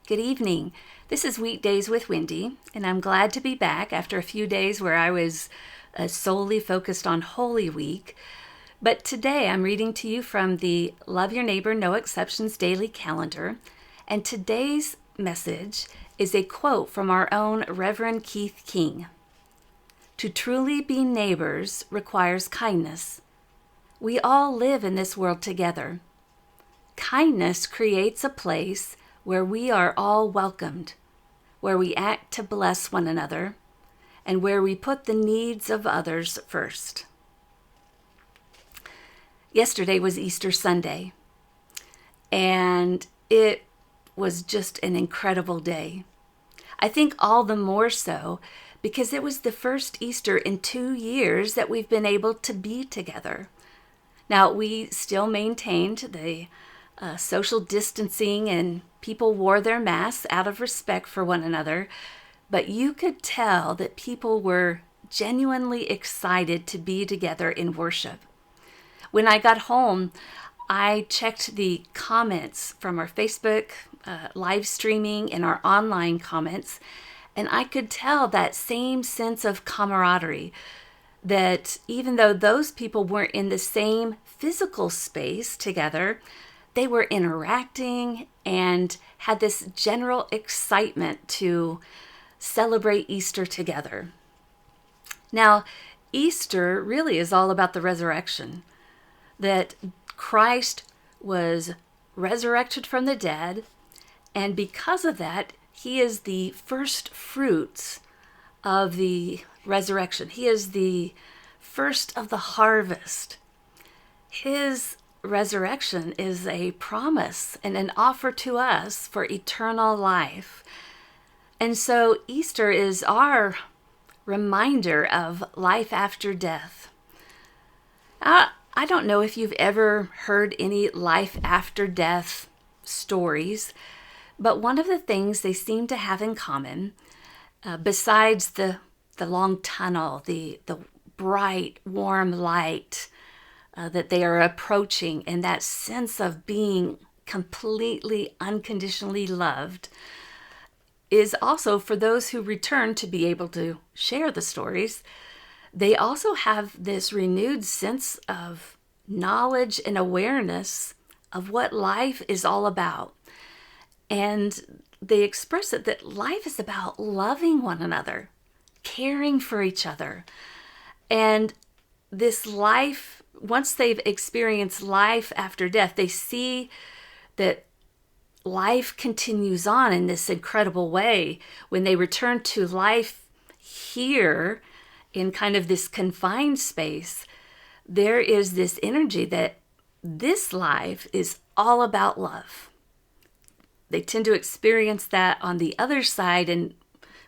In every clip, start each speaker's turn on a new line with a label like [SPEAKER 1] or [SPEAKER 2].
[SPEAKER 1] Good evening. This is Weekdays with Wendy, and I'm glad to be back after a few days where I was solely focused on Holy Week. But today I'm reading to you from the Love Your Neighbor, No Exceptions daily calendar, and today's message is a quote from our own Reverend Keith King. To truly be neighbors requires kindness. We all live in this world together. Kindness creates a place where we are all welcomed, where we act to bless one another, and where we put the needs of others first. Yesterday was Easter Sunday, and it was just an incredible day. I think all the more so because it was the first Easter in 2 years that we've been able to be together. Now, we still maintained the social distancing and people wore their masks out of respect for one another, but you could tell that people were genuinely excited to be together in worship. When I got home, I checked the comments from our Facebook live streaming and our online comments, and I could tell that same sense of camaraderie, that even though those people weren't in the same physical space together, they were interacting and had this general excitement to celebrate Easter together. Now, Easter really is all about the resurrection, that Christ was resurrected from the dead, and because of that, he is the first fruits of the resurrection. He is the first of the harvest. His resurrection is a promise and an offer to us for eternal life. And so Easter is our reminder of life after death. I don't know if you've ever heard any life after death stories, but one of the things they seem to have in common, besides the long tunnel, the bright, warm light, that they are approaching, and that sense of being completely unconditionally loved, is also for those who return to be able to share the stories. They also have this renewed sense of knowledge and awareness of what life is all about. And they express it that life is about loving one another, caring for each other. And this life, once they've experienced life after death, they see that life continues on in this incredible way. When they return to life here in kind of this confined space, there is this energy that this life is all about love. They tend to experience that on the other side, and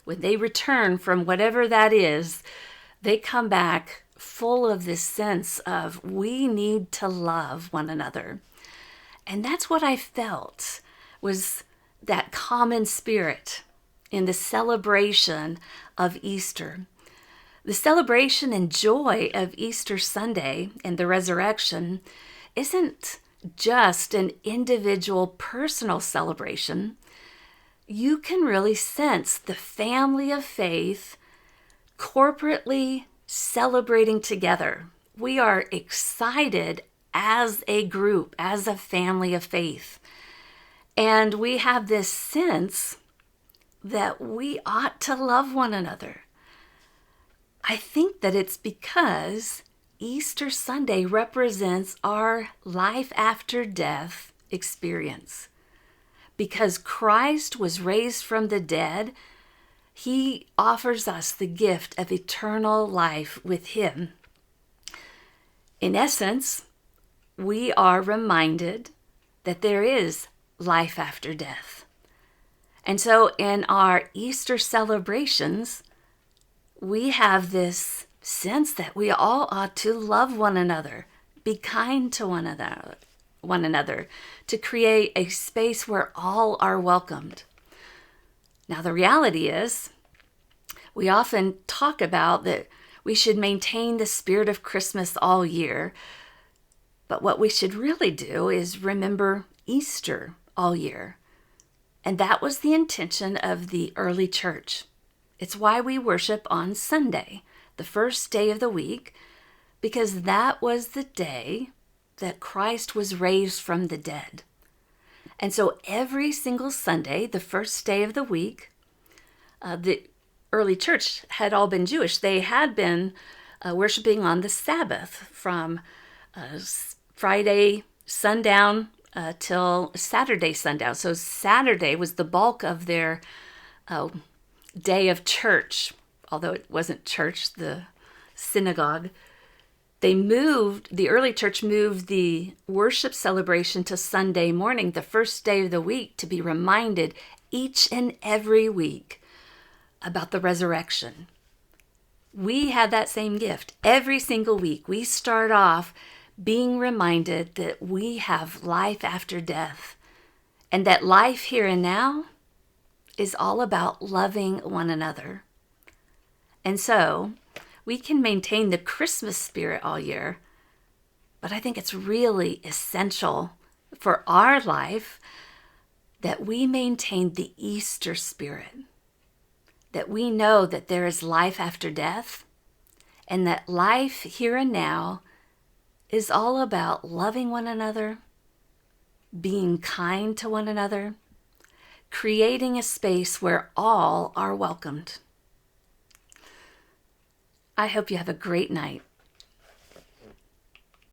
[SPEAKER 1] when they return from whatever that is, they come back full of this sense of we need to love one another. And that's what I felt was that common spirit in the celebration of Easter. The celebration and joy of Easter Sunday and the resurrection isn't just an individual personal celebration. You can really sense the family of faith corporately celebrating together. We are excited as a group, as a family of faith. And we have this sense that we ought to love one another. I think that it's because Easter Sunday represents our life after death experience. Because Christ was raised from the dead, he offers us the gift of eternal life with him. In essence, we are reminded that there is life after death. And so in our Easter celebrations, we have this sense that we all ought to love one another, be kind to one another, to create a space where all are welcomed. Now, the reality is, we often talk about that we should maintain the spirit of Christmas all year, but what we should really do is remember Easter all year. And that was the intention of the early church. It's why we worship on Sunday, the first day of the week, because that was the day that Christ was raised from the dead. And so every single Sunday, the first day of the week, the early church had all been Jewish. They had been worshiping on the Sabbath from Friday sundown till Saturday sundown. So Saturday was the bulk of their day of church, although it wasn't church, the synagogue. The early church moved the worship celebration to Sunday morning, the first day of the week, to be reminded each and every week about the resurrection. We have that same gift. Every single week, we start off being reminded that we have life after death, and that life here and now is all about loving one another. And so, we can maintain the Christmas spirit all year, but I think it's really essential for our life that we maintain the Easter spirit, that we know that there is life after death, and that life here and now is all about loving one another, being kind to one another, creating a space where all are welcomed. I hope you have a great night.